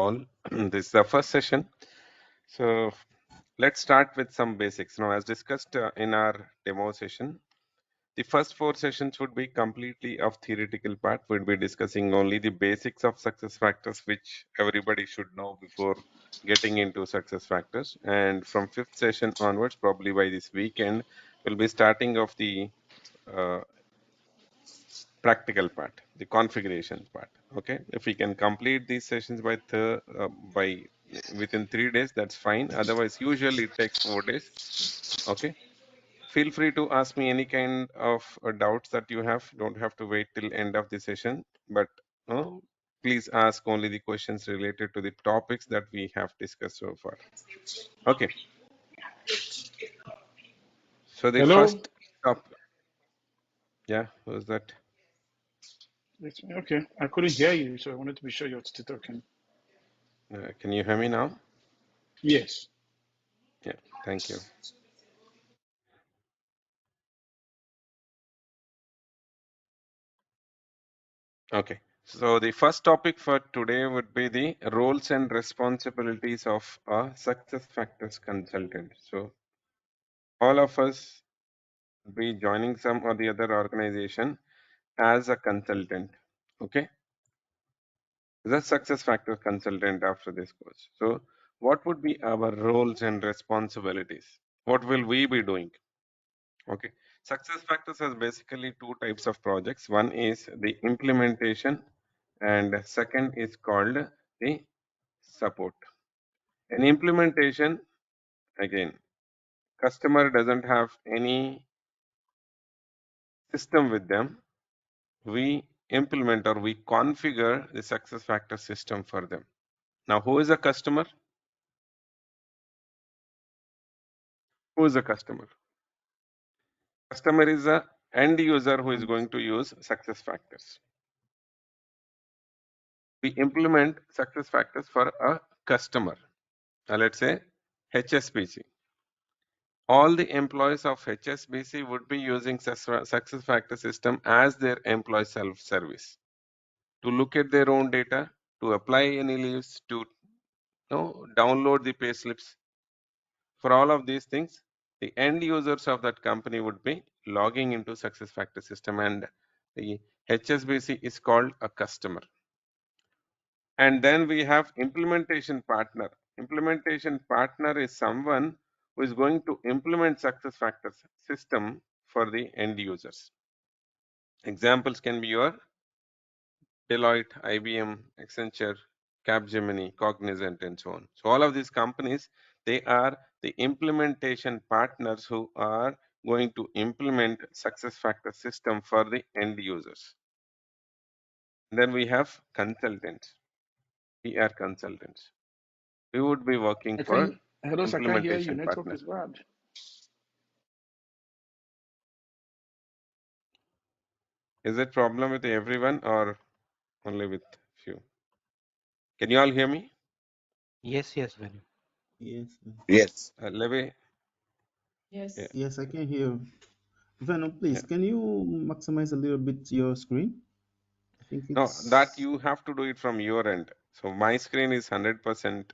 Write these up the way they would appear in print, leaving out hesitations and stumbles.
all. This is the first session. So let's start with some basics. Now, as discussed in our demo session, the first 4 sessions would be completely of theoretical part. We'll be discussing only the basics of success factors, which everybody should know before getting into success factors. And from 5th session onwards, probably by this weekend, we'll be starting off the uh, practical part, the configuration part. Okay, if we can complete these sessions by within 3 days, that's fine. Otherwise, usually it takes 4 days. Okay, feel free to ask me any kind of doubts that you have. Don't have to wait till end of the session, but please ask only the questions related to the topics that we have discussed so far. Okay, so the Hello. first topic, yeah, was that? Okay, I couldn't hear you, so I wanted to be sure you're still talking. Can you hear me now? Yes. Yeah, thank you. Okay, so the first topic for today would be the roles and responsibilities of a success factors consultant. So all of us will be joining some or the other organization as a consultant. Okay, the success factor consultant after this course. So what would be our roles and responsibilities? What will we be doing? Okay, success factors has basically 2 types of projects. One is the implementation and second is called the support. In implementation, again, customer doesn't have any system with them. We implement or we configure the success factor system for them. Now, who is a customer? Who is a customer? Customer is a end user who is going to use success factors. We implement success factors for a customer. Let's say HSBC. All the employees of HSBC would be using success factor system as their employee self-service to look at their own data, to apply any leaves, to download the pay slips. For all of these things, the end users of that company would be logging into success factor system, and the HSBC is called a customer. And then we have implementation partner. Implementation partner is someone who is going to implement success factors system for the end users. Examples can be your Deloitte, IBM, Accenture, Capgemini, Cognizant, and so on. So all of these companies, they are the implementation partners who are going to implement success factor system for the end users. Then we have consultants, PR consultants. We would be working I for can't. Hello, I can't hear you. implementation Network partner. is bad. Is it problem with everyone or only with few? Can you all hear me? Yes, Venu. Yes, Yes. Leve? Yes. Yeah, yes, I can hear. Venom, please, yeah. can you maximize a little bit your screen? I think No, that it's you have to do it from your end. So my screen is 100%.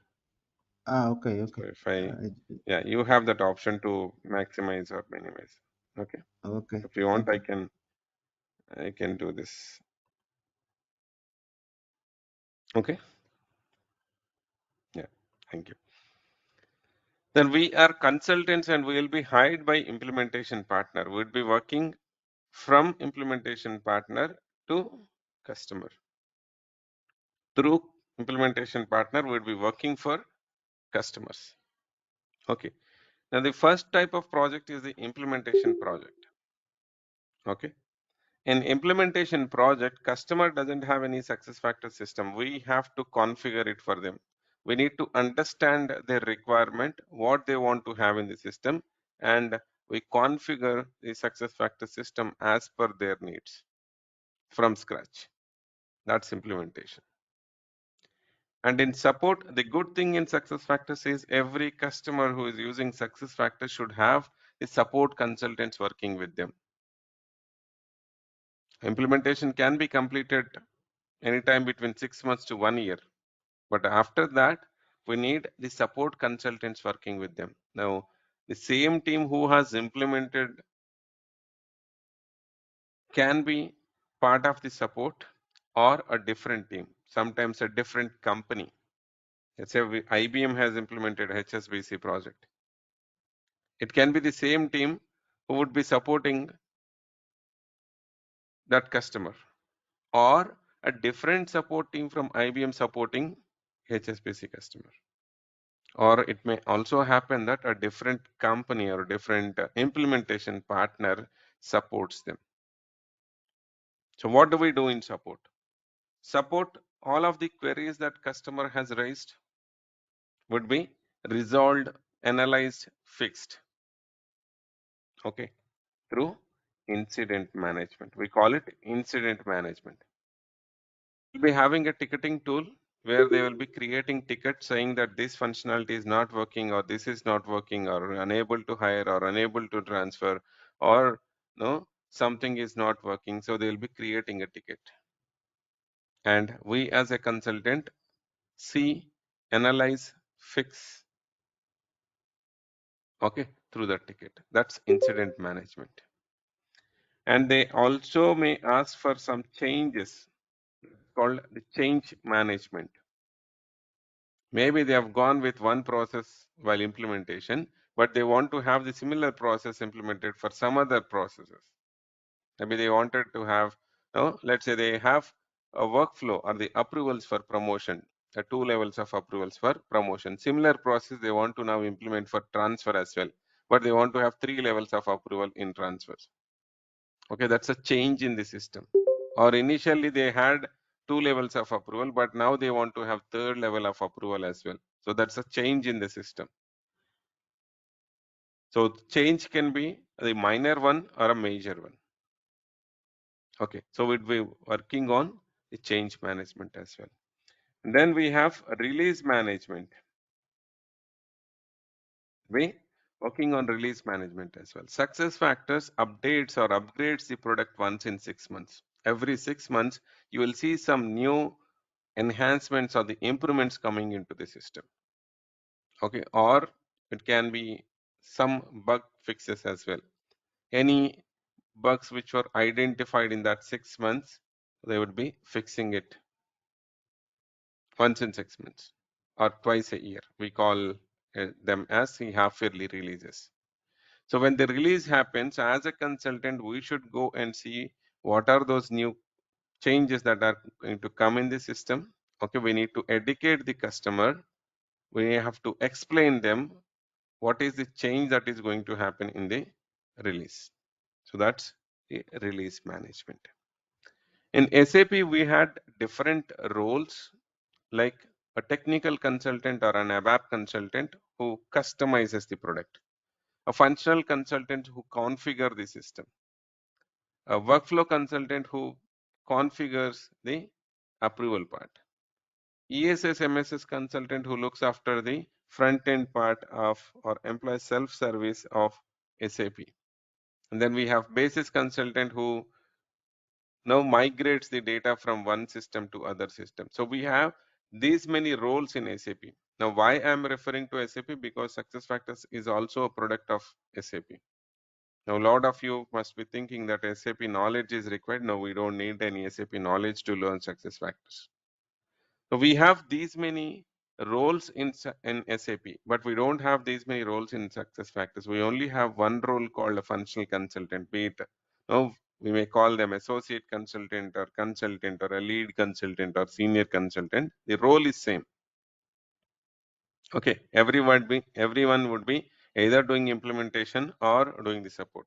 okay, So okay. if I, Uh, yeah, you have that option to maximize or minimize. Okay. okay, If you want, thank I you. can do this. Okay. Yeah. Thank you. Then we are consultants and we will be hired by implementation partner. We'll be working from implementation partner to customer. Through implementation partner, we'll be working for customers. Okay. Now the first type of project is the implementation project. Okay. In implementation project, customer doesn't have any success factor system. We have to configure it for them. We need to understand their requirement, what they want to have in the system, and we configure the success factor system as per their needs from scratch. That's implementation. And in support, the good thing in success factors is every customer who is using success factors should have the support consultants working with them. Implementation can be completed anytime between 6 months to 1 year. But after that, we need the support consultants working with them. Now, the same team who has implemented can be part of the support or a different team, sometimes a different company. Let's say IBM has implemented HSBC project. It can be the same team who would be supporting that customer, or a different support team from IBM supporting HSBC customer. Or it may also happen that a different company or different implementation partner supports them. So what do we do in support? Support, all of the queries that customer has raised would be resolved, analyzed, fixed. Okay, through incident management. We call it incident management. We'll be having a ticketing tool where they will be creating tickets saying that this functionality is not working, or this is not working, or unable to hire, or unable to transfer, or no, something is not working. So they will be creating a ticket. And we as a consultant see, analyze, fix, okay, through that ticket. That's incident management. And they also may ask for some changes called the change management. Maybe they have gone with one process while implementation, but they want to have the similar process implemented for some other processes. Maybe they wanted to have, let's say they have a workflow or the approvals for promotion, the 2 levels of approvals for promotion. Similar process they want to now implement for transfer as well, but they want to have 3 levels of approval in transfers. Okay, that's a change in the system. Or initially they had 2 levels of approval, but now they want to have 3rd level of approval as well. So that's a change in the system. So change can be a minor one or a major one. Okay, so we'll be working on the change management as well. And then we have release management. We working on release management as well. SuccessFactors updates or upgrades the product once in 6 months. Every 6 months, you will see some new enhancements or the improvements coming into the system. Okay, or it can be some bug fixes as well. Any bugs which were identified in that 6 months, they would be fixing it once in 6 months or twice a year. We call them as the half-yearly releases. So when the release happens, as a consultant, we should go and see what are those new changes that are going to come in the system. Okay, we need to educate the customer. We have to explain them what is the change that is going to happen in the release. So that's the release management. In SAP, we had different roles, like a technical consultant or an ABAP consultant who customizes the product, a functional consultant who configure the system, a workflow consultant who configures the approval part, ESS MSS consultant who looks after the front end part of or employee self-service of SAP. And then we have basis consultant who now migrates the data from one system to other system. So we have these many roles in SAP. Now, why I'm referring to SAP? Because SuccessFactors is also a product of SAP. Now, a lot of you must be thinking that SAP knowledge is required. No, we don't need any SAP knowledge to learn SuccessFactors. So we have these many roles in SAP, but we don't have these many roles in SuccessFactors. We only have one role called a functional consultant, be it, we may call them associate consultant or a lead consultant or senior consultant. The role is same. Okay, everyone would be either doing implementation or doing the support.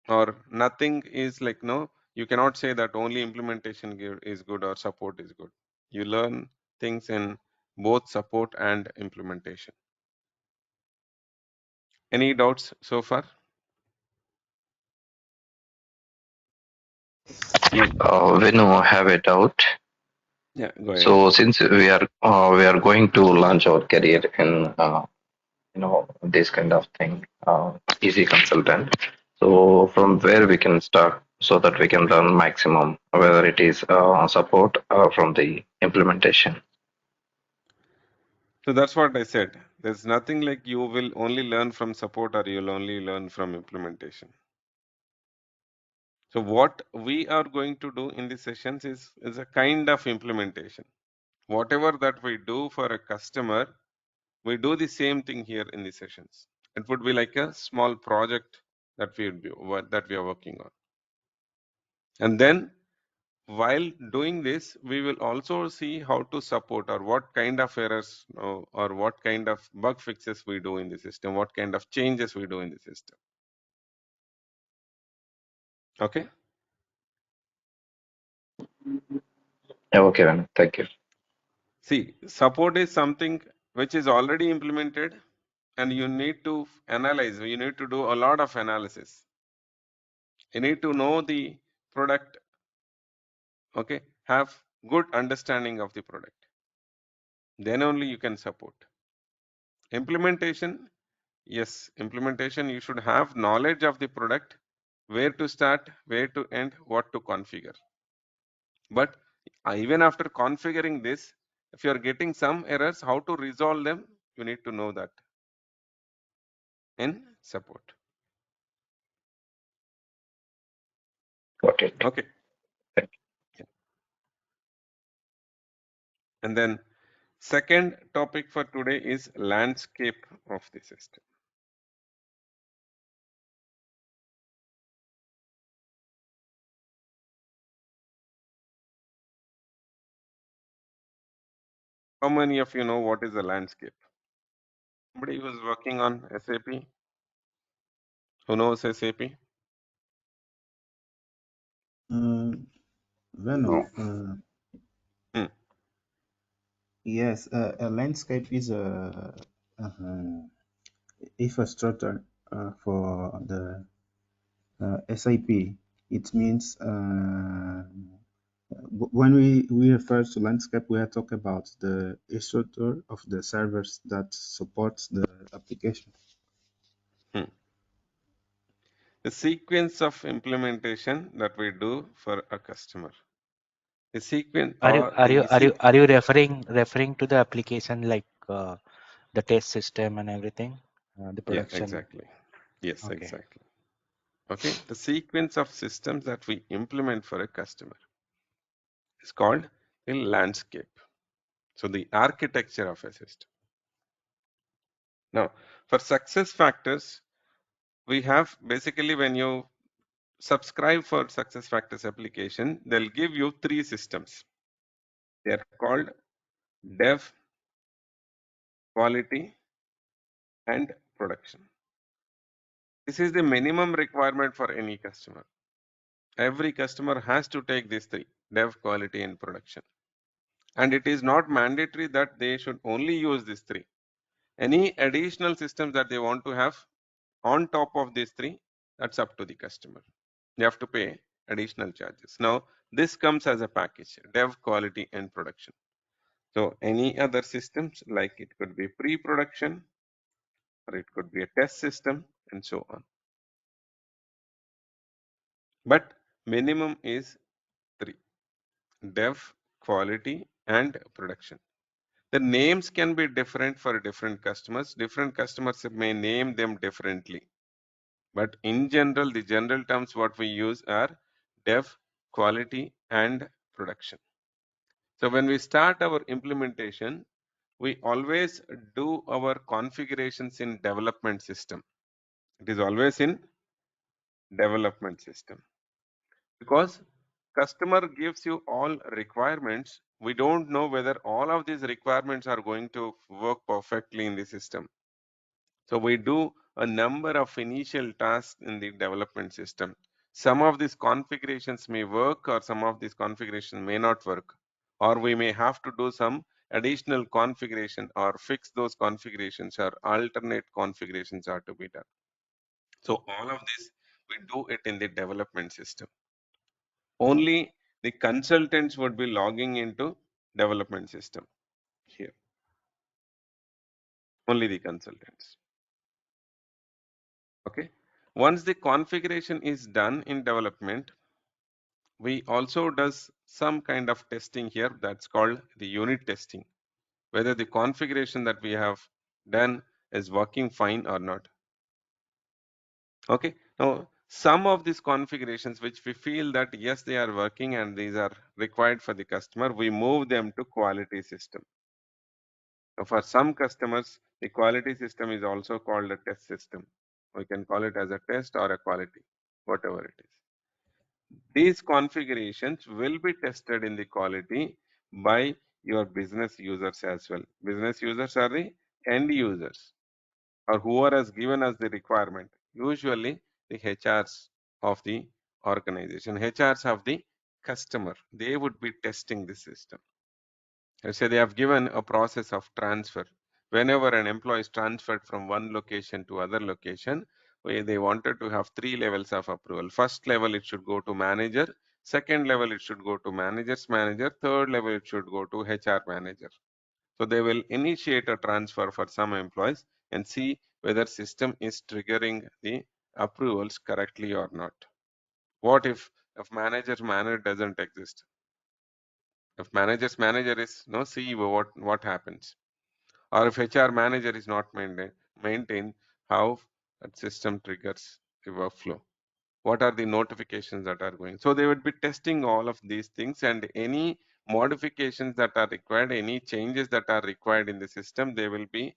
Or nothing is like, no, you cannot say that only implementation is good or support is good. You learn things in both support and implementation. Any doubts so far? Venu, I have a doubt. Yeah, go ahead. So since we are going to launch our career in this kind of thing, easy consultant. So from where we can start so that we can learn maximum, whether it is support from the implementation. So that's what I said. There's nothing like you will only learn from support or you'll only learn from implementation. So what we are going to do in these sessions is a kind of implementation. Whatever that we do for a customer, we do the same thing here in the sessions. It would be like a small project that we are working on. And then while doing this, we will also see how to support or what kind of errors or what kind of bug fixes we do in the system, what kind of changes we do in the system. Okay. Okay, Venu, thank you. See, support is something which is already implemented and you need to analyze, you need to do a lot of analysis. You need to know the product, okay, have good understanding of the product. Then only you can support. Implementation, yes, implementation, you should have knowledge of the product, where to start, where to end, what to configure. But even after configuring this, if you are getting some errors, how to resolve them, you need to know that in support. Got it. Okay. Thank Yeah. And then second topic for today is landscape of the system. How many of you know what is the landscape? Somebody who is working on SAP, who knows SAP? Venu, Hmm. yes, a landscape is uh, infrastructure for the SAP. It means when we refer to landscape, we are talking about the structure of the servers that supports the application. Hmm. The sequence of implementation that we do for a customer. The sequence or the Are you referring to the application like the test system and everything, the yeah, production? exactly. Yes, Okay. exactly. Okay, the sequence of systems that we implement for a customer is called the landscape. So the architecture of a system. Now, for success factors, we have basically when you subscribe for SuccessFactors application, they'll give you 3 systems. They are called dev, quality, and production. This is the minimum requirement for any customer. Every customer has to take these 3, dev, quality, and production. And it is not mandatory that they should only use these 3. Any additional systems that they want to have on top of these 3, that's up to the customer. They have to pay additional charges. Now, this comes as a package, dev, quality, and production. So any other systems, like it could be pre-production, or it could be a test system, and so on. But minimum is 3, dev, quality, and production. The names can be different for different customers. Different customers may name them differently. But in general, the general terms what we use are dev, quality, and production. So when we start our implementation, we always do our configurations in development system. It is always in development system. Because customer gives you all requirements, we don't know whether all of these requirements are going to work perfectly in the system. So we do a number of initial tasks in the development system. Some of these configurations may work or some of these configurations may not work. Or we may have to do some additional configuration or fix those configurations or alternate configurations are to be done. So all of this, we do it in the development system. Only the consultants would be logging into development system here. Only the consultants. Okay. Once the configuration is done in development, we also does some kind of testing here that's called the unit testing, whether the configuration that we have done is working fine or not. Okay, now some of these configurations which we feel that yes, they are working and these are required for the customer, we move them to quality system. Now, for some customers, the quality system is also called a test system. We can call it as a test or a quality, whatever it is. These configurations will be tested in the quality by your business users as well. Business users are the end users or whoever has given us the requirement. Usually the HRs of the organization, HRs of the customer, they would be testing the system. Let's say they have given a process of transfer. Whenever an employee is transferred from one location to other location, they wanted to have 3 levels of approval. First level, it should go to manager. Second level, it should go to manager's manager. Third level, it should go to HR manager. So they will initiate a transfer for some employees and see whether system is triggering the approvals correctly or not. What if manager's manager doesn't exist? If manager's manager is no CEO, what happens? Or if HR manager is not maintained, how that system triggers the workflow? What are the notifications that are going? So they would be testing all of these things, and any modifications that are required, any changes that are required in the system, they will be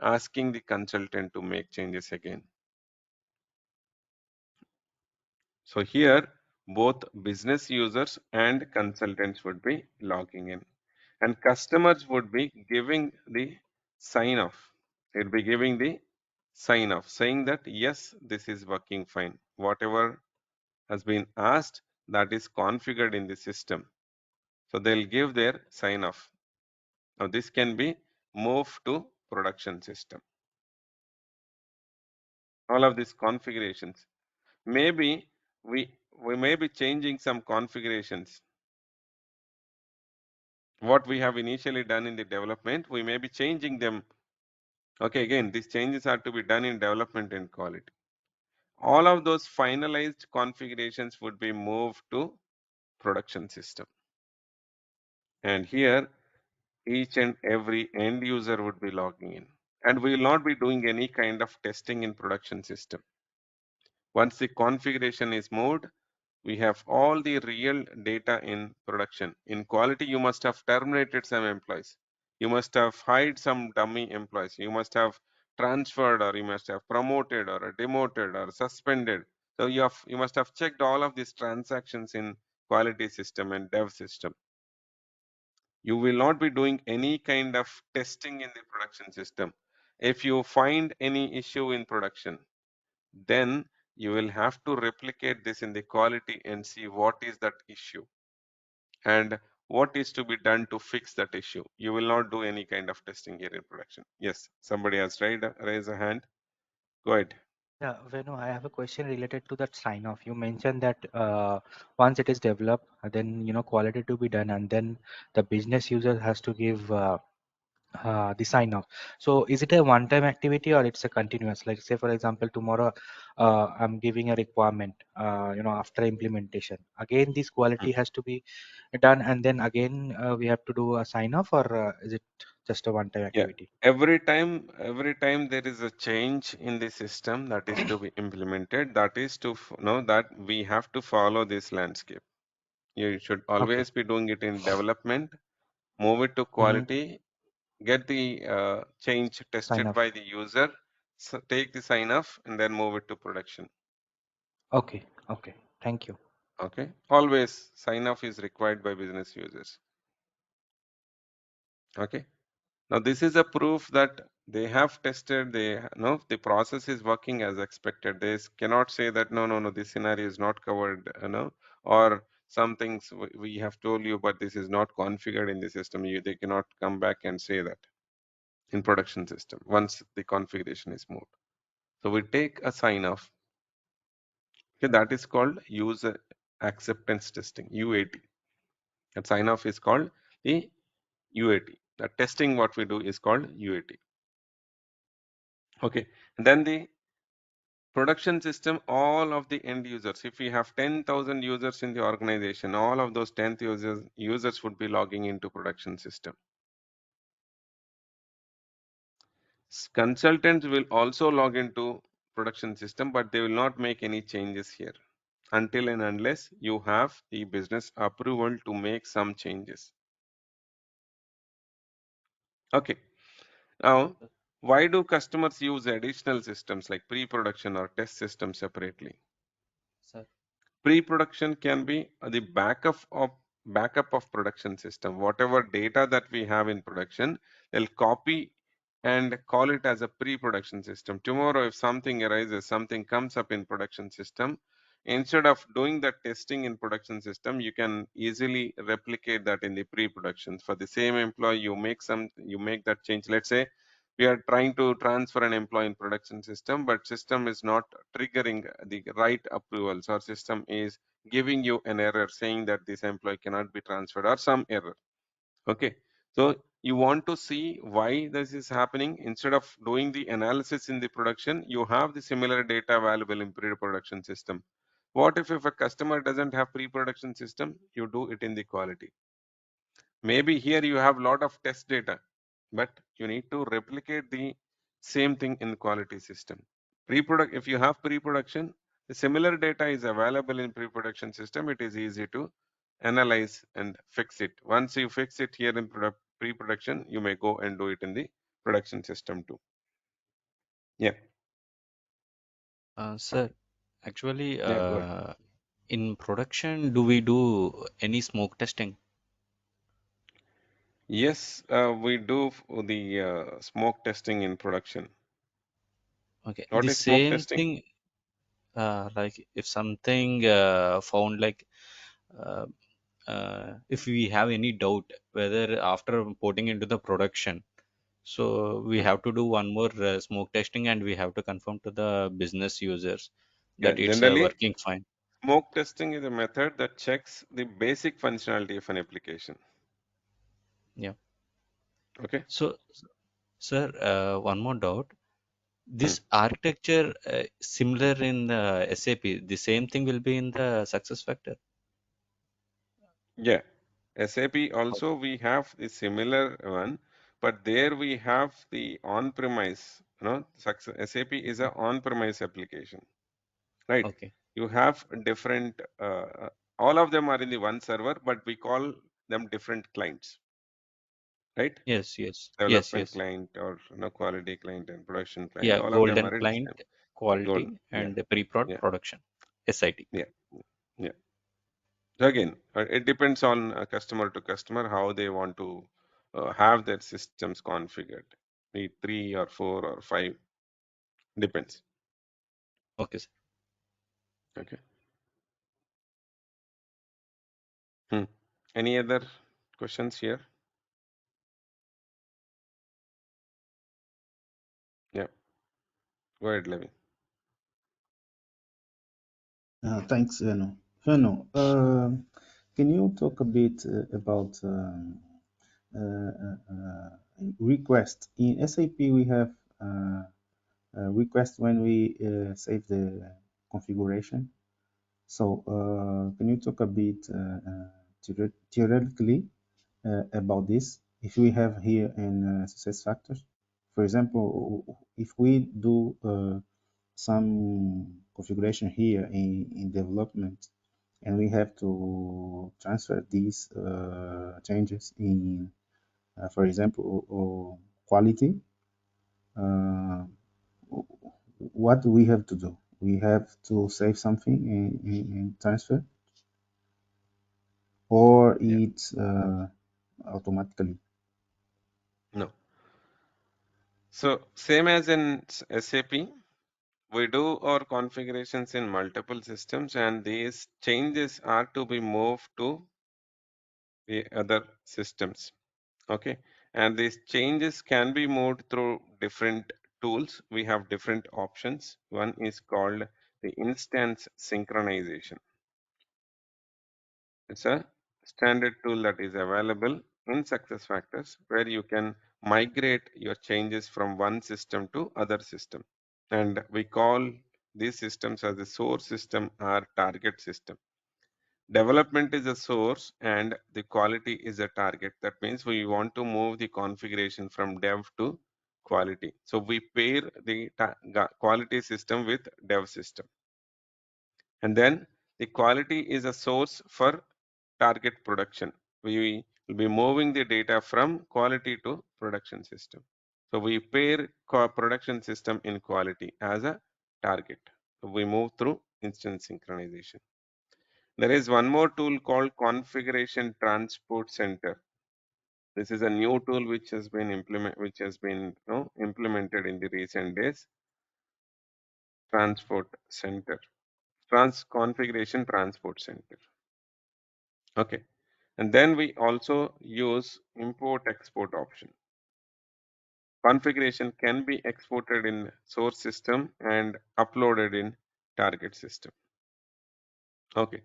asking the consultant to make changes again. So here both business users and consultants would be logging in, and customers would be giving the sign off. They'll be giving the sign off saying that yes, this is working fine. Whatever has been asked, that is configured in the system. So they'll give their sign off. Now this can be moved to production system. All of these configurations. Maybe we may be changing some configurations. What we have initially done in the development, we may be changing them. Okay, again, these changes are to be done in development and quality. All of those finalized configurations would be moved to production system. And here, each and every end user would be logging in. And we will not be doing any kind of testing in production system. Once the configuration is moved, we have all the real data in production. In quality, you must have terminated some employees. You must have hired some dummy employees. You must have transferred, or you must have promoted or demoted or suspended. So you must have checked all of these transactions in quality system and dev system. You will not be doing any kind of testing in the production system. If you find any issue in production, then you will have to replicate this in the quality and see what is that issue and what is to be done to fix that issue. You will not do any kind of testing here in production. Yes, somebody has raised a hand. Go ahead. Yeah, Venu, I have a question related to that sign off. You mentioned that once it is developed, then quality to be done, and then the business user has to give the sign off. So is it a one-time activity or it's a continuous? Like say for example, tomorrow I'm giving a requirement, after implementation. Again, this quality has to be done, and then again we have to do a sign off, or is it just a one-time Yeah, activity? every time there is a change in the system that is to be implemented, that is to know that we have to follow this landscape. You should Okay. always be doing it in development, move it to quality, get the change Sign tested off. by the user, take the sign off, and then move it to production. Okay. Okay. Thank you. Okay, always sign off is required by business users. Okay, now this is a proof that they have tested, they know the process is working as expected. They cannot say that no, this scenario is not covered, or some things we have told you, but this is not configured in the system. They cannot come back and say that in production system once the configuration is moved. So we take a sign off. Okay, that is called user acceptance testing, UAT. That sign off is called the UAT. The testing what we do is called UAT. Okay, and then the Production system, all of the end users. If we have 10,000 users in the organization, all of those 10,000 users would be logging into production system. Consultants will also log into production system, but they will not make any changes here until and unless you have the business approval to make some changes. Okay. Now, why do customers use additional systems like pre-production or test systems separately? Sir. Pre-production can be the backup of production system. Whatever data that we have in production, they'll copy and call it as a pre-production system. Tomorrow, if something arises, something comes up in production system, instead of doing the testing in production system, you can easily replicate that in the pre-production. For the same employee, you make that change. Let's say we are trying to transfer an employee in production system, but system is not triggering the right approvals, or system is giving you an error saying that this employee cannot be transferred, or some error. Okay, so you want to see why this is happening. Instead of doing the analysis in the production, you have the similar data available in pre-production system. What if a customer doesn't have pre-production system? You do it in the quality. Maybe here you have a lot of test data, but you need to replicate the same thing in quality system. If you have pre-production, the similar data is available in pre-production system. It is easy to analyze and fix it. Once you fix it here in pre-production, you may go and do it in the production system too. Yeah. Sir, actually, Yeah, go ahead. in production, do we do any smoke testing? Yes, we do the smoke testing in production. Okay, What the is smoke same testing? thing, like if something found like if we have any doubt whether after putting into the production, so we have to do one more smoke testing and we have to confirm to the business users Yeah, that it's generally, working fine. smoke testing is a method that checks the basic functionality of an application. Yeah. Okay. So, sir, one more doubt. Hmm. This architecture similar in the SAP, the same thing will be in the SuccessFactor. Yeah. SAP also we have the similar one, but there we have the on-premise. SAP is a on-premise application, right? Okay. You have different. All of them are in the one server, but we call them different clients, right? Yes, yes, yes, Development yes. client, or quality client and production client. Yeah, All of them golden are in client, same. Golden. quality, Yeah. and pre-prod Yeah. production, SIT. Yeah. Yeah. So again, it depends on customer to customer how they want to have their systems configured. Be 3 or 4 or 5, depends. Okay, sir. Okay. Any other questions here? Yeah. Go ahead, Levin. Thanks, Venu. Venu, can you talk a bit about request? In SAP, we have request when we save the configuration. So, can you talk a bit theoretically about this? If we have here in SuccessFactors, for example, if we do some configuration here in development, and we have to transfer these changes in, for example, quality, what do we have to do? We have to save something in transfer, or Yeah. it's automatically? No. So same as in SAP, we do our configurations in multiple systems, and these changes are to be moved to the other systems. Okay, and these changes can be moved through different tools. We have different options. One is called the instance synchronization. It's a standard tool that is available in SuccessFactors, where you can migrate your changes from one system to other system. And we call these systems as the source system or target system. Development is a source and the quality is a target. That means we want to move the configuration from dev to quality. So we pair the quality system with dev system. And then the quality is a source for target production. We will be moving the data from quality to production system. So we pair production system in quality as a target. So we move through instance synchronization. There is one more tool called Configuration Transport Center. This is a new tool which has been implemented in the recent days. Transport Center, Configuration Transport Center. Okay, and then we also use import export option. Configuration can be exported in source system and uploaded in target system. Okay,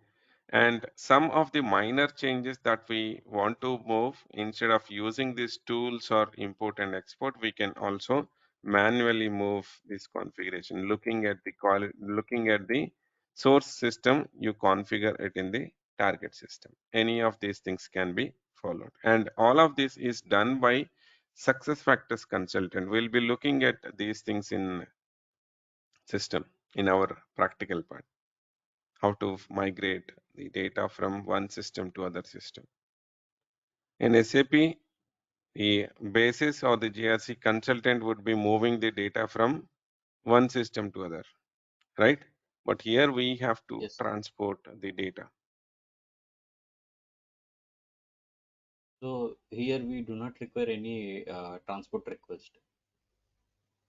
and some of the minor changes that we want to move, instead of using these tools or import and export, we can also manually move this configuration. Looking at the source system, you configure it in the target system. Any of these things can be followed, and all of this is done by SuccessFactors consultant. We'll be looking at these things in system in our practical part, how to migrate the data from one system to other system. In SAP, the basis or the GRC consultant would be moving the data from one system to other, right? But here we have to Yes. transport the data. So here we do not require any transport request.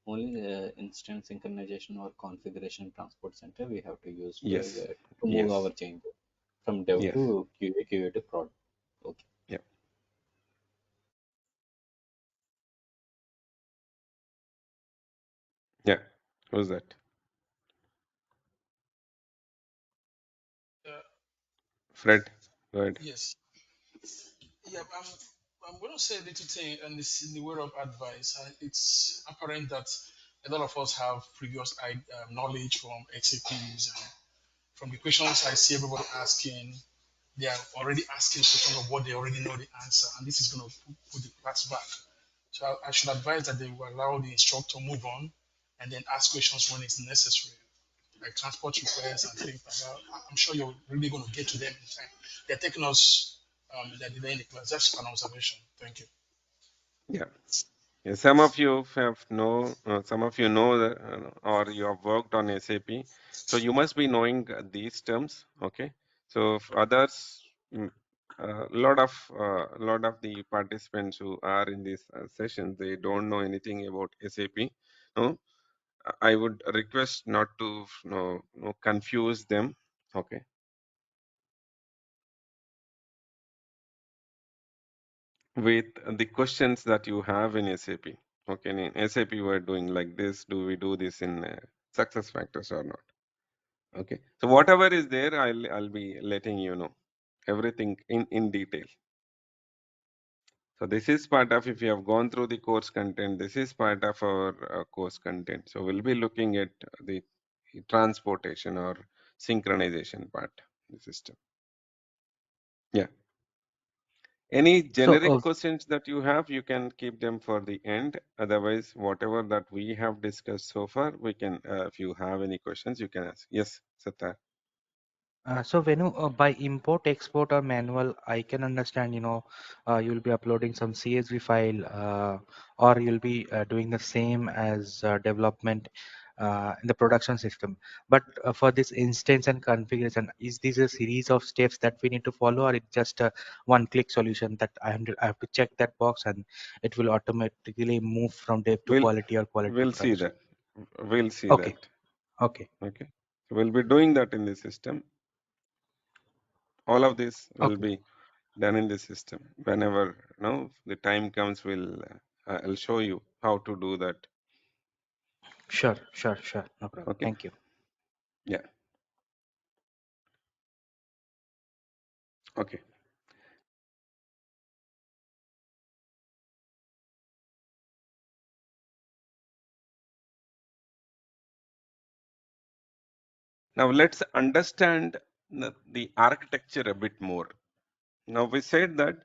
Only instance synchronization or configuration transport center we have to use Yes. to move Yes. our changes from dev Yes. to QA to prod. Okay. Yeah. Yeah. Who's that? Fred. Go ahead. Yes. Yeah, I'm going to say a little thing, and it's in the word of advice. It's apparent that a lot of us have previous knowledge from XAPs, and from the questions I see everybody asking, they are already asking questions of what they already know the answer, and this is going to put the class back. So I should advise that they will allow the instructor move on, and then ask questions when it's necessary, like transport requests and things like that. I'm sure you're really going to get to them in time. They're taking us, they're delaying the class. That's an observation. Thank you. Yeah. Yeah, some of you know that, or you have worked on SAP, so you must be knowing these terms. Okay, so for others, a lot of the participants who are in this session, they don't know anything about SAP. No, I would request not to confuse them. Okay, with the questions that you have in SAP. Okay, in SAP we're doing like this. Do we do this in SuccessFactors or not? Okay, so whatever is there, I'll be letting you know everything in detail. So this is part of, if you have gone through the course content, this is part of our course content. So we'll be looking at the transportation or synchronization part of the system. Yeah. Any So, generic questions that you have, you can keep them for the end. Otherwise, whatever that we have discussed so far, we can, if you have any questions, you can ask. Yes, Satta. So Venu, by import, export, or manual, I can understand, you'll be uploading some CSV file, or you'll be doing the same as development in the production system. But for this instance and configuration, is this a series of steps that we need to follow, or it's just a one-click solution that I have to check that box and it will automatically move from dev to We'll quality or quality to we'll see production? that. We'll see Okay, that. okay, Okay. So we'll be doing that in the system. All of this will okay. be done in the system. Whenever the time comes, I'll show you how to do that. Sure, sure, sure. No problem. Okay. Thank you. Yeah. Okay. Now let's understand the architecture a bit more. Now we said that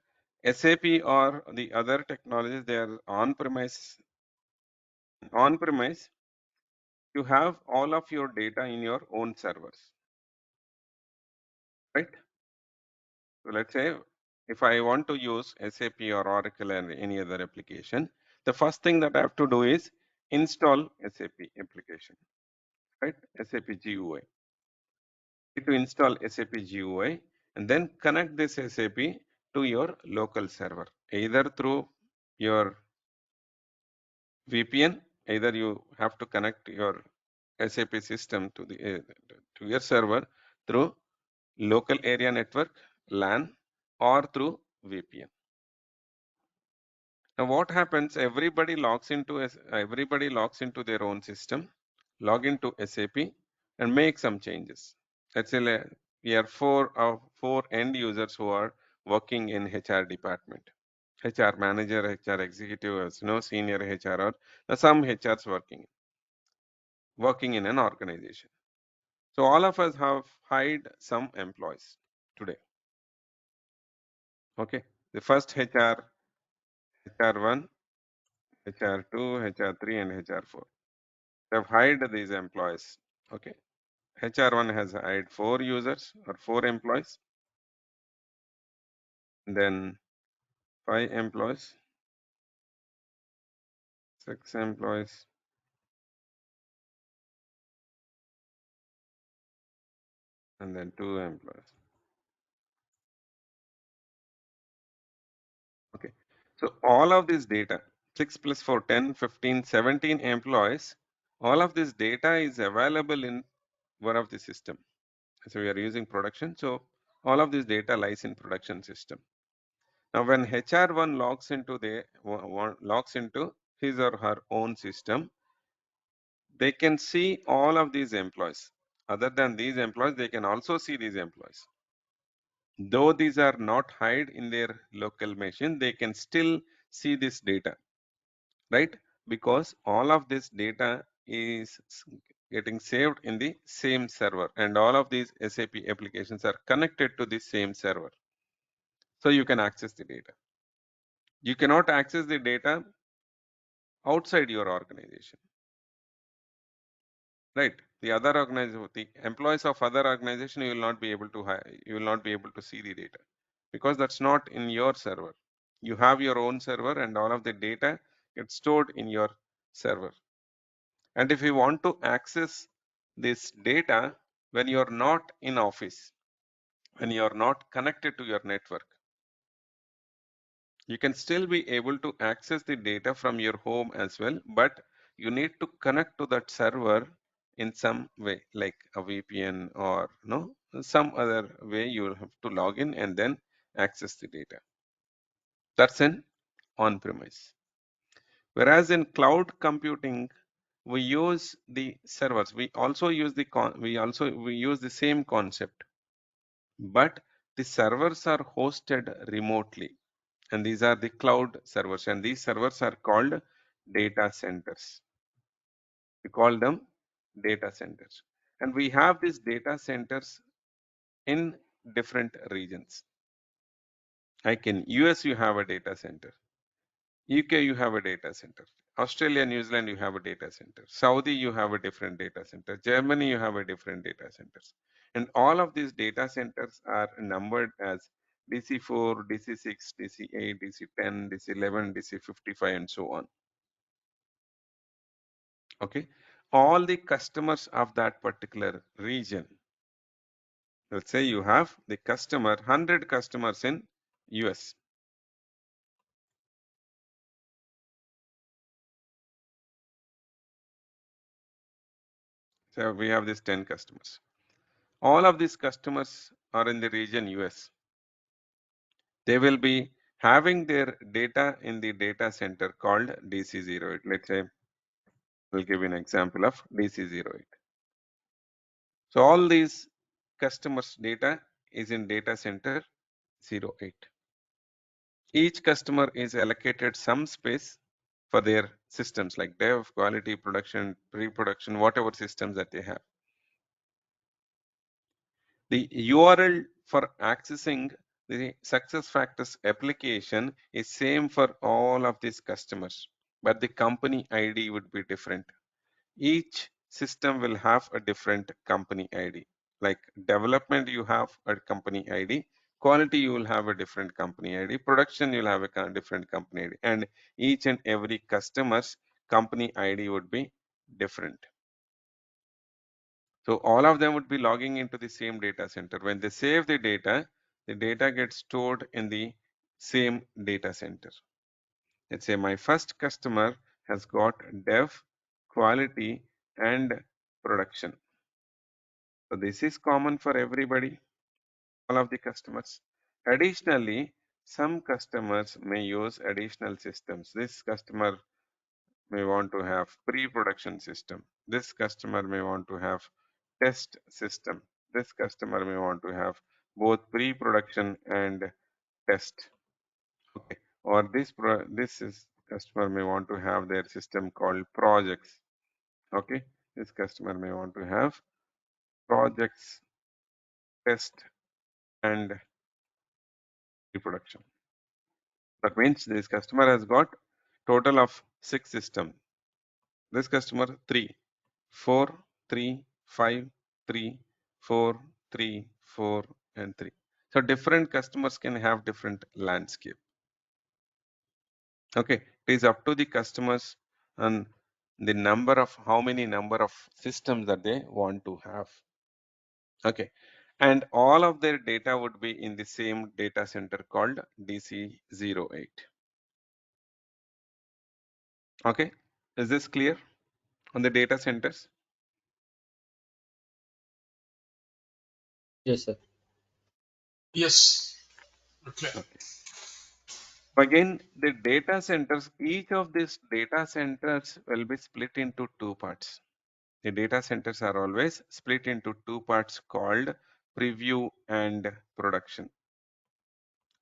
SAP or the other technologies, they are on-premise. On-premise, you have all of your data in your own servers, right? So let's say if I want to use SAP or Oracle and any other application, the first thing that I have to do is install SAP application, right? SAP GUI. To install SAP GUI and then connect this SAP to your local server, either through your VPN, either you have to connect your SAP system to the to your server through local area network, LAN, or through VPN. Now what happens? Everybody logs into their own system, log into SAP, and make some changes. Let's say we are four end users who are working in HR department, HR manager, HR executive, senior HR or some HRs working in an organization. So all of us have hired some employees today. Okay, the first HR1, HR2, HR3, and HR4. They have hired these employees. Okay, HR1 has hired 4 users or 4 employees, then 5 employees, 6 employees, and then 2 employees. Okay, so all of this data, 6 plus 4, 10, 15, 17 employees, all of this data is available in one of the system. So we are using production. So all of this data lies in production system. Now when HR1 logs into his or her own system, they can see all of these employees. Other than these employees, they can also see these employees. Though these are not hide in their local machine, they can still see this data, right? Because all of this data is getting saved in the same server, and all of these SAP applications are connected to the same server. So you can access the data. You cannot access the data outside your organization, right? The other organization, the employees of other organization, you will not be able to you will not be able to see the data because that's not in your server. You have your own server and all of the data gets stored in your server. And if you want to access this data when you're not in office, when you're not connected to your network, you can still be able to access the data from your home as well, but you need to connect to that server in some way, like a VPN or some other way. You will have to log in and then access the data. That's in on-premise. Whereas in cloud computing, we use the servers. We also use we use the same concept, but the servers are hosted remotely. And these are the cloud servers, and these servers are called data centers. We call them data centers, and we have these data centers in different regions. Like in US you have a data center, UK you have a data center, Australia, New Zealand you have a data center, Saudi you have a different data center, Germany you have a different data centers, and all of these data centers are numbered as DC4, DC6, DC8, DC10, DC11, DC55, and so on. Okay, all the customers of that particular region. Let's say you have the 100 customers in US. So we have these 10 customers. All of these customers are in the region US. They will be having their data in the data center called DC08. Let's say we'll give you an example of DC08. So all these customers' data is in data center 08. Each customer is allocated some space for their systems like dev, quality, production, pre-production, whatever systems that they have. The URL for accessing the SuccessFactors application is same for all of these customers, but the company ID would be different. Each system will have a different company ID. Like development, you have a company ID. Quality, you will have a different company ID. Production, you'll have a different company ID. And each and every customer's company ID would be different. So all of them would be logging into the same data center. When they save the data gets stored in the same data center. Let's say my first customer has got dev, quality, and production. So this is common for everybody, all of the customers. Additionally, some customers may use additional systems. This customer may want to have pre-production system. This customer may want to have test system. This customer may want to have both pre-production and test. Okay. Or this is customer may want to have their system called projects. Okay. This customer may want to have projects, test, and pre-production. That means this customer has got total of 6 systems. This customer 3, 4, 3, 5, 3, 4, 3, 4, and 3. So different customers can have different landscape. Okay, it is up to the customers and the number of how many number of systems that they want to have. Okay, and all of their data would be in the same data center called DC08. Okay, is this clear on the data centers? Yes, sir. Yes. Okay. Okay. Again, the data centers, each of these data centers will be split into 2 parts. The data centers are always split into 2 parts called preview and production.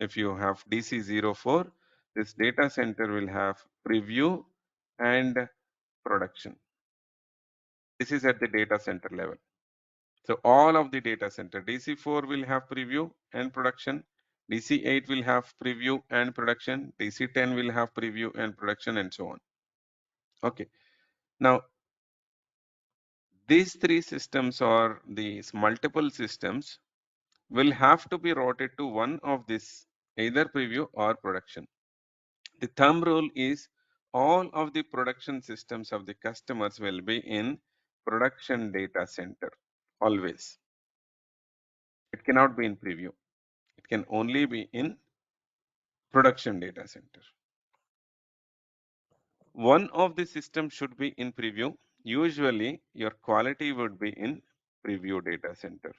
If you have DC04, this data center will have preview and production. This is at the data center level. So all of the data center, DC4 will have preview and production, DC8 will have preview and production, DC10 will have preview and production, and so on. Okay. Now, these 3 systems or these multiple systems will have to be routed to one of this, either preview or production. The thumb rule is all of the production systems of the customers will be in production data center always. It cannot be in preview. It can only be in production data center. One of the systems should be in preview. Usually your quality would be in preview data center.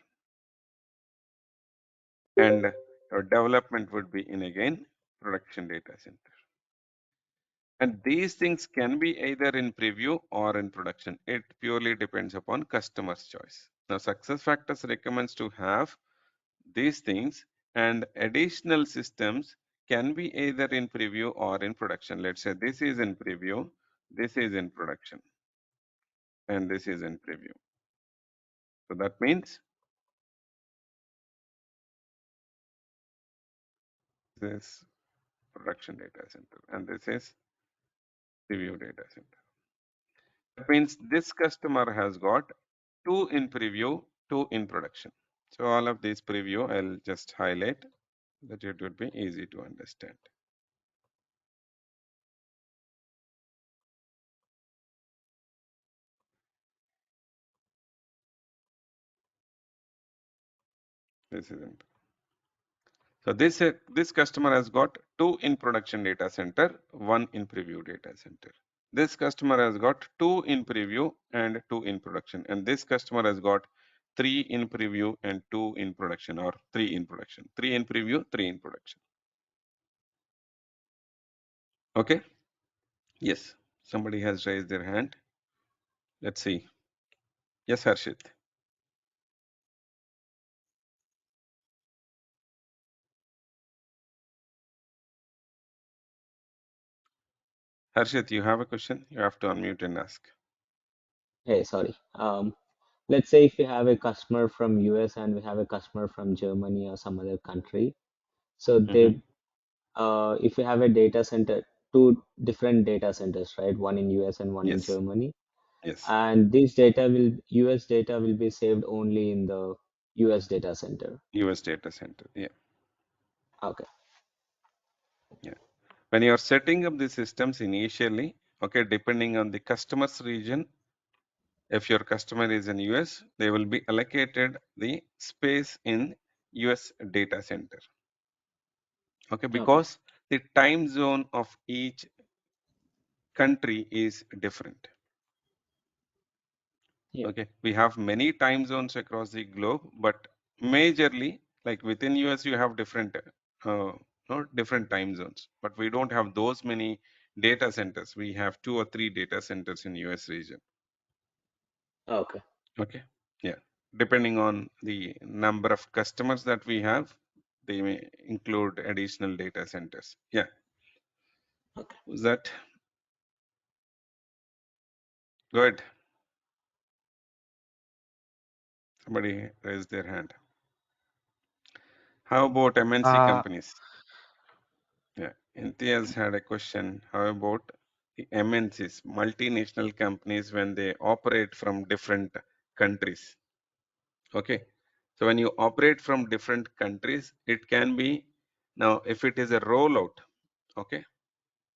And your development would be in again production data center. And these things can be either in preview or in production. It purely depends upon customer's choice. Now, SuccessFactors recommends to have these things, and additional systems can be either in preview or in production. Let's say this is in preview, this is in production, and this is in preview. So that means this is production data center and this is preview data center. That means this customer has got 2 in preview, 2 in production. So all of these preview, I'll just highlight that it would be easy to understand. This is in. So this customer has got 2 in production data center, 1 in preview data center. This customer has got 2 in preview and 2 in production, and this customer has got 3 in preview and 2 in production, or 3 in production. 3 in preview, 3 in production. Okay. Yes, somebody has raised their hand. Let's see. Yes, Harshit. Harshit, you have a question? You have to unmute and ask. Hey, sorry. let's say if we have a customer from US and we have a customer from Germany or some other country, so Hmm. if we have a data center, two different data centers, right? One in US and one in Yes, Germany, yes, and US data will be saved only in the US data center. US data center. Yeah, Okay. yeah. When you are setting up the systems initially, okay, depending on the customer's region, if your customer is in US, they will be allocated the space in US data center. Okay, Okay. because the time zone of each country is different. Yeah. Okay, we have many time zones across the globe, but majorly, like within US, you have different, different time zones. But we don't have those many data centers. We have 2 or 3 data centers in US region. Okay. Okay, yeah. Depending on the number of customers that we have, they may include additional data centers. Yeah, Okay. was that good? Somebody raised their hand. How about MNC Uh, companies? Yeah, Imtiaz had a question. How about the MNCs, multinational companies, when they operate from different countries? Okay, so when you operate from different countries, it can be, now if it is a rollout, okay,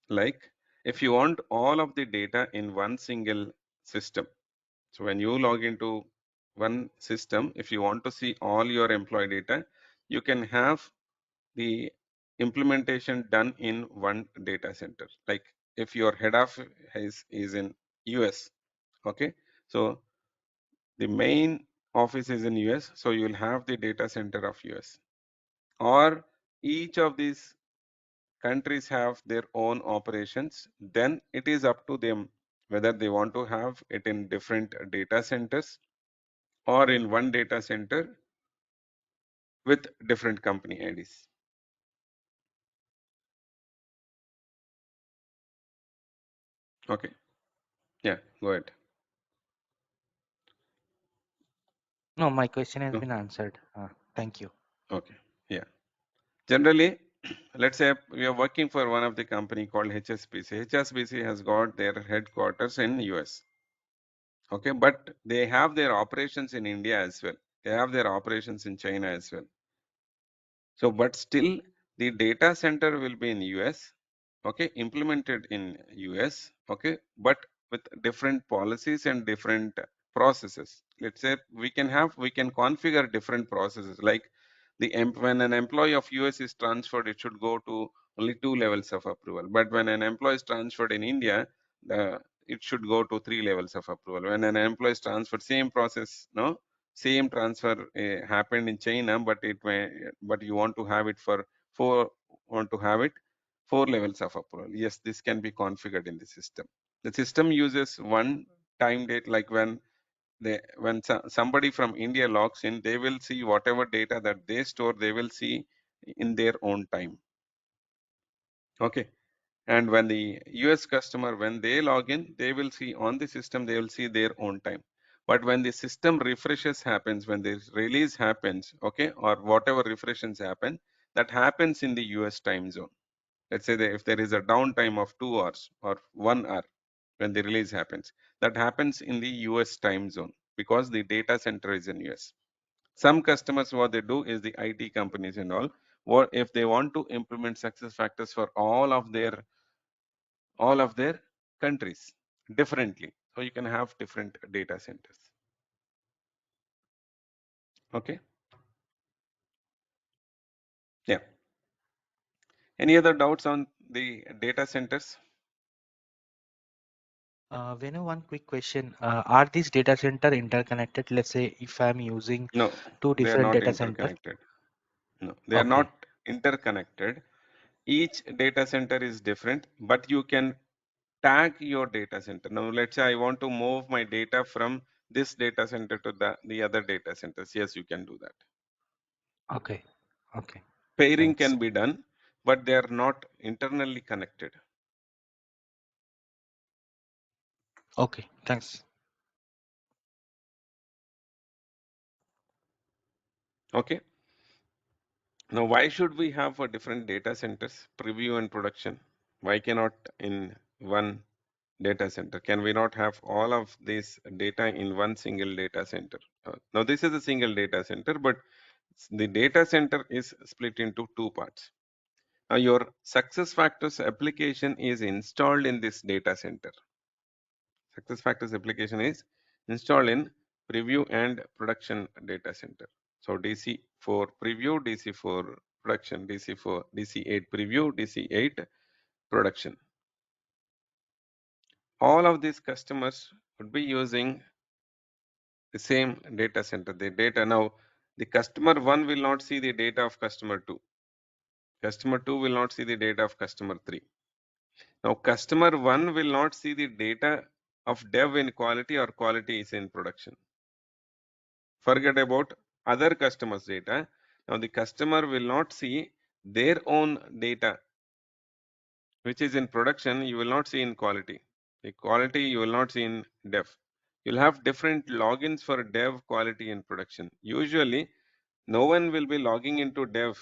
like if you want all of the data in one single system. So when you log into one system, if you want to see all your employee data, you can have the implementation done in one data center. Like if your head office is in US, okay, so the main office is in US, so you'll have the data center of US. Or each of these countries have their own operations, then it is up to them whether they want to have it in different data centers or in one data center with different company IDs. Okay, yeah, go ahead. no, my question has No, been answered. Thank you. okay, yeah. Generally, let's say we are working for one of the company called HSBC. HSBC has got their headquarters in US. Okay, but they have their operations in India as well. They have their operations in China as well. So, but still the data center will be in US, okay, implemented in US, okay, but with different policies and different processes. Let's say we can configure different processes, like when an employee of US is transferred, it should go to only 2 levels of approval. But when an employee is transferred in India, it should go to 3 levels of approval. When an employee is transferred, same process, no, same transfer happened in China, but but you want to have it for four, want to have it 4 levels of approval. Yes, this can be configured in the system. The system uses one time date, like when somebody from India logs in, they will see whatever data that they store, they will see in their own time. Okay. And when the US customer, when they log in, they will see on the system, they will see their own time. But when the system refreshes happens, when the release happens, okay, or whatever refreshes happen, that happens in the US time zone. Let's say that if there is a downtime of 2 hours or 1 hour when the release happens, that happens in the US time zone because the data center is in US. Some customers, what they do is the IT companies and all, what if they want to implement success factors for all of their countries differently. So you can have different data centers. Okay. Yeah. Any other doubts on the data centers? Venu, one quick question. Are these data center interconnected? Let's say if I'm using No, two they are different not data center. interconnected. No, they are Okay. not interconnected. Each data center is different, but you can tag your data center. Now, let's say I want to move my data from this data center to the other data centers. Yes, you can do that. Okay. Okay. Pairing Thanks. can be done, but they are not internally connected. Okay. Thanks. Okay. Now, why should we have for different data centers, preview and production? Why cannot in one data center? Can we not have all of this data in one single data center? Now, this is a single data center, but the data center is split into two parts. Now, your SuccessFactors application is installed in this data center. SuccessFactors application is installed in preview and production data center. So DC for preview, DC for production, DC for DC8 preview, DC8 production. All of these customers would be using the same data center. The data now, the customer 1 will not see the data of customer 2. Customer 2 will not see the data of customer 3. Now, customer 1 will not see the data of dev in quality or quality is in production. Forget about other customers' data. Now, the customer will not see their own data, which is in production, you will not see in quality. The quality you will not see in dev. You'll have different logins for dev, quality, and production. Usually, no one will be logging into dev.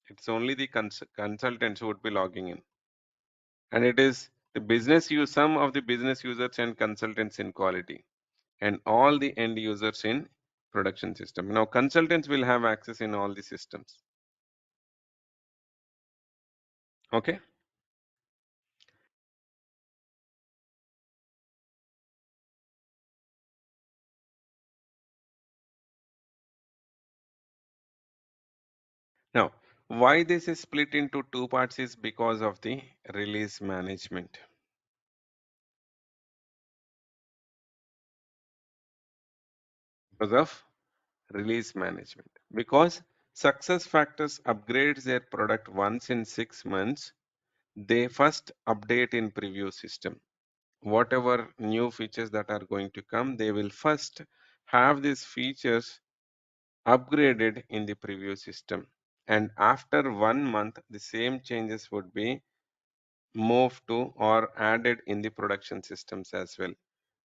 It's only the consultants who would be logging in. And it is the business use, some of the business users and consultants in quality, and all the end users in production system. Now, consultants will have access in all the systems. Okay. Now, why this is split into two parts is because of the release management. Because of release management. Because SuccessFactors upgrades their product once in 6 months, they first update in preview system. Whatever new features that are going to come, they will first have these features upgraded in the preview system. And after 1 month, the same changes would be moved to or added in the production systems as well.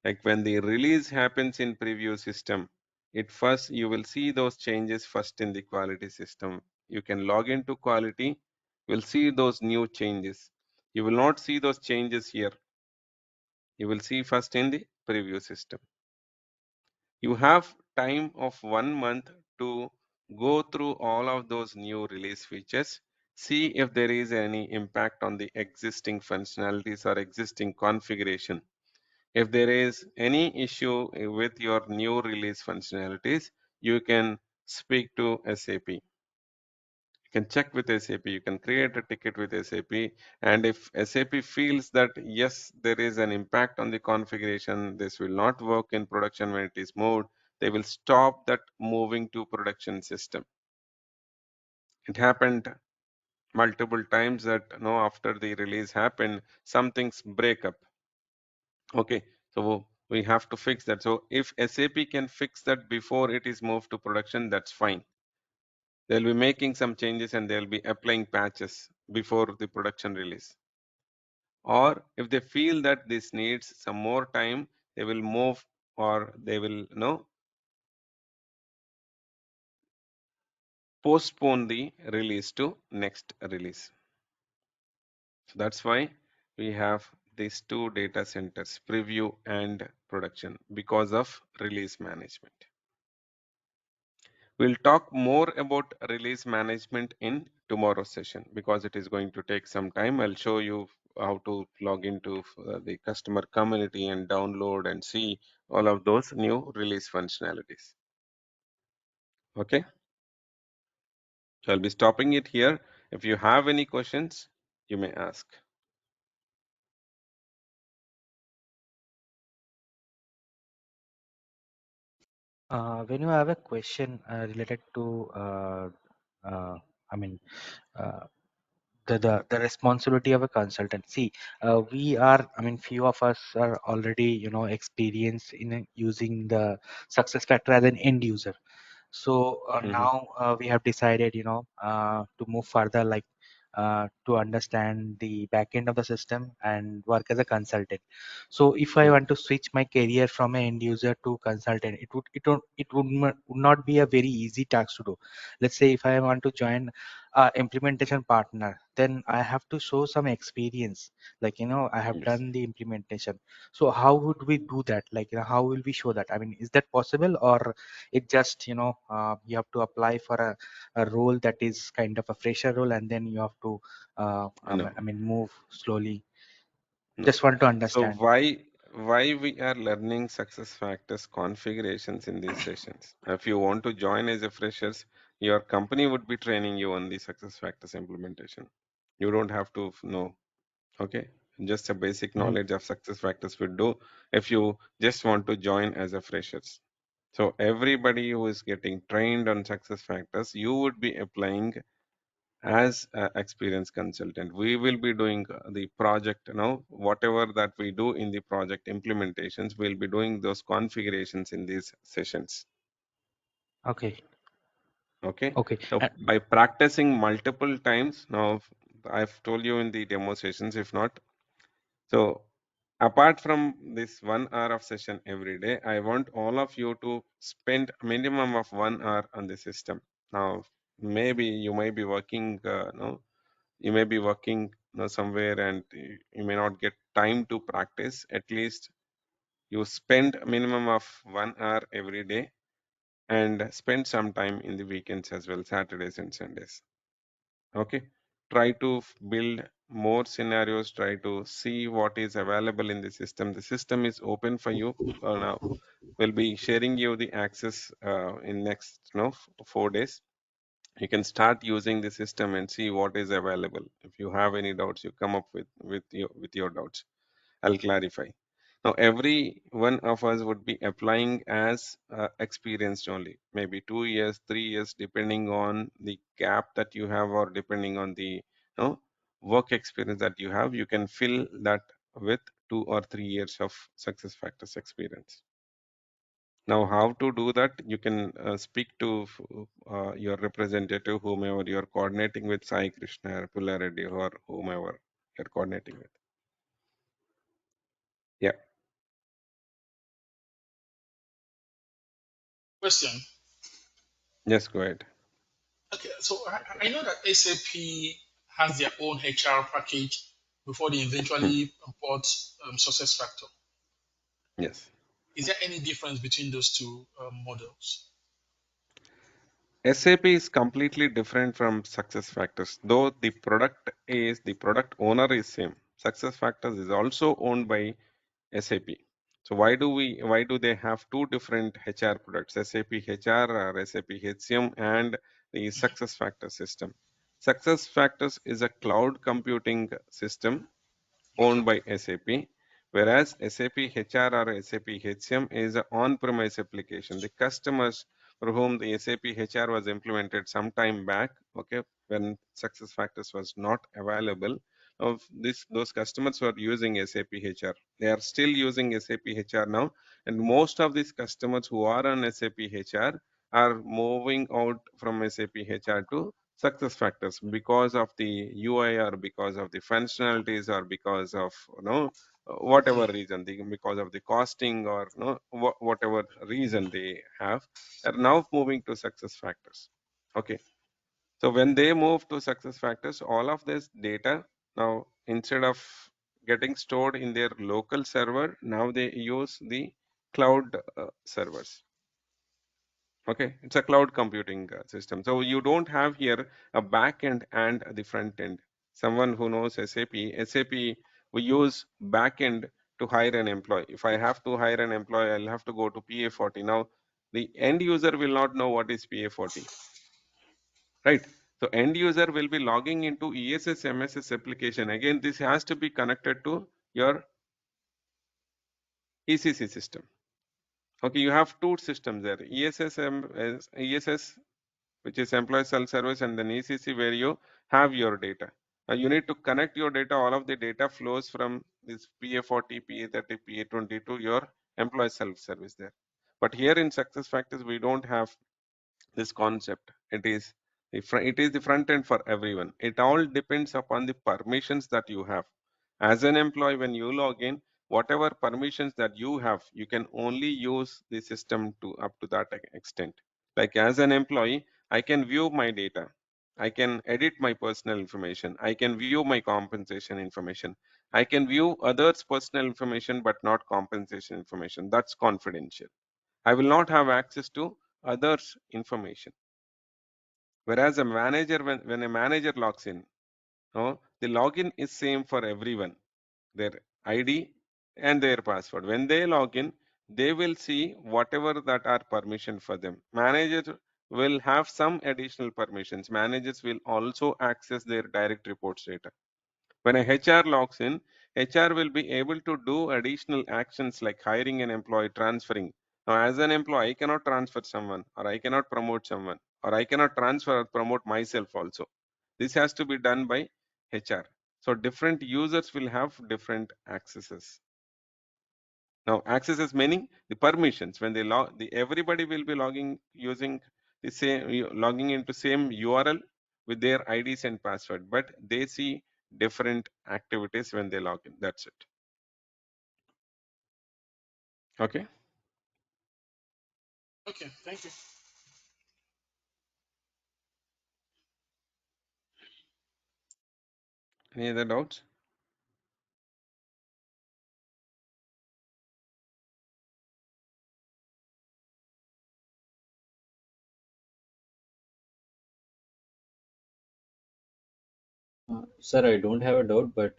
Like when the release happens in preview system, it first you will see those changes first in the quality system. You can log into quality, you will see those new changes. You will not see those changes here. You will see first in the preview system. You have time of 1 month to go through all of those new release features, see if there is any impact on the existing functionalities or existing configuration. If there is any issue with your new release functionalities, you can speak to SAP. You can check with SAP, you can create a ticket with SAP, and if SAP feels that yes, there is an impact on the configuration, this will not work in production when it is moved, they will stop that moving to production system. It happened multiple times that no, after the release happened, some things break up. Okay, so we have to fix that. So if SAP can fix that before it is moved to production, that's fine. They'll be making some changes and they'll be applying patches before the production release. Or if they feel that this needs some more time, they will move or they will postpone the release to next release. So that's why we have these two data centers, preview and production, because of release management. We'll talk more about release management in tomorrow's session because it is going to take some time. I'll show you how to log into the customer community and download and see all of those new release functionalities. Okay. So I'll be stopping it here. If you have any questions, you may ask. When you have a question related to, I mean, uh, the responsibility of a consultant. See, we are, I mean, few of us are already, experienced in using the success factor as an end user. So Mhm. now we have decided, to move further, like to understand the back end of the system and work as a consultant. So if I Mm. want to switch my career from an end user to consultant, it would not be a very easy task to do. Let's say if I want to join a implementation partner, then I have to show some experience, like I have Yes. done the implementation. So how would we do that? Like how will we show that? I mean, is that possible, or it just you have to apply for a role that is kind of a fresher role, and then you have to No, I mean move slowly? no. Just want to So understand. why we are learning success factors configurations in these sessions? If you want to join as a freshers, your company would be training you on the success factors implementation. You don't have to know. Okay, just a basic Mhm. knowledge of success factors would do if you just want to join as a freshers. So everybody who is getting trained on success factors, you would be applying as an experienced consultant. We will be doing the project, whatever that we do in the project implementations, we'll be doing those configurations in these sessions. Okay. Okay, Okay. so by practicing multiple times, now I've told you in the demo sessions, if not, so apart from this 1 hour of session every day, I want all of you to spend minimum of 1 hour on the system. Now, maybe you may be working, you may be working somewhere and you may not get time to practice. At least you spend a minimum of 1 hour every day and spend some time in the weekends as well, Saturdays and Sundays. Okay, try to build more scenarios, try to see what is available in the system. The system is open for you now. We'll be sharing you the access in next 4 days. You can start using the system and see what is available. If you have any doubts, you come up with your doubts. I'll clarify. Now, every one of us would be applying as experienced only, maybe 2 years, 3 years, depending on the gap that you have or depending on the work experience that you have. You can fill that with 2 or 3 years of success factors experience. Now, how to do that? You can speak to your representative, whomever you're coordinating with, Sai Krishna, or Pulla Reddy, or whomever you're coordinating with. Yeah, Question. just go ahead. Okay, so I know that SAP has their own HR package before they Hmm. eventually import SuccessFactor. Yes. Is there any difference between those two models? SAP is completely different from SuccessFactors, though the product owner is same. SuccessFactors is also owned by SAP. So why do they have two different HR products, SAP HR or SAP HCM and the SuccessFactors system? SuccessFactors is a cloud computing system Okay. owned by SAP, whereas SAP HR or SAP HCM is an on-premise application. The customers for whom the SAP HR was implemented some time back, okay, when SuccessFactors was not available, of those customers were using SAP HR. They are still using SAP HR now, and most of these customers who are on SAP HR are moving out from SAP HR to SuccessFactors because of the UI or because of the functionalities or because of whatever reason, because of the costing or whatever reason they have, are now moving to SuccessFactors. Okay, so when they move to SuccessFactors, all of this data now, instead of getting stored in their local server, now they use the cloud servers. Okay, it's a cloud computing system. So you don't have here a back end and the front end. Someone who knows SAP, we use back end to hire an employee. If I have to hire an employee, I'll have to go to PA40. Now, the end user will not know what is PA40, right? So end user will be logging into ESS MSS application. Again, this has to be connected to your ECC system. Okay, you have two systems there, ESS, which is employee self-service, and then ECC where you have your data. Now you need to connect your data. All of the data flows from this PA40, PA30, PA20 to your employee self-service there. But here in SuccessFactors, we don't have this concept. It is It is the front end for everyone. It all depends upon the permissions that you have. As an employee, when you log in, whatever permissions that you have, you can only use the system to up to that extent. Like as an employee, I can view my data. I can edit my personal information. I can view my compensation information. I can view others' personal information, but not compensation information. That's confidential. I will not have access to others' information. Whereas a manager, when a manager logs in, no, the login is same for everyone, their ID and their password. When they log in, they will see whatever that are permission for them. Managers will have some additional permissions. Managers will also access their direct reports data. When a HR logs in, HR will be able to do additional actions like hiring an employee, transferring. Now, as an employee, I cannot transfer someone, or I cannot promote someone, or I cannot transfer or promote myself also. This has to be done by HR. So different users will have different accesses. Now, accesses meaning the permissions. When they log, everybody will be logging using the same, logging into same URL with their IDs and password, but they see different activities when they log in. That's it. Okay. Okay, thank you. Any other doubts? Sir, I don't have a doubt, but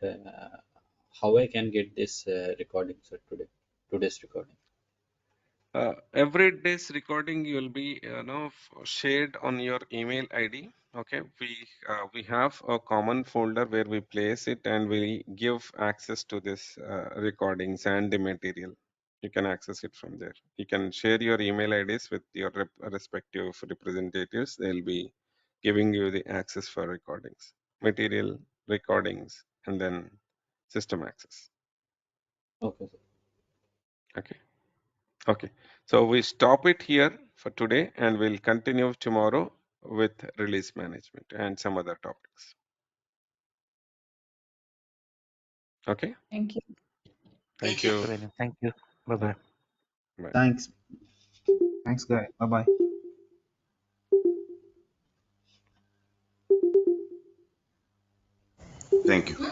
how I can get this recording, sir, today's recording? Every day's recording will be shared on your email ID. Okay, we have a common folder where we place it and we give access to this recordings and the material. You can access it from there. You can share your email IDs with your respective representatives. They'll be giving you the access for recordings, material, recordings, and then system access. Okay, sir. Okay. Okay, so we stop it here for today and we'll continue tomorrow with release management and some other topics. Okay, Thank you. thank Thank you. you. Brilliant. Thank you. Bye bye. Bye. Thanks. Thanks, guys. Bye bye. Thank you.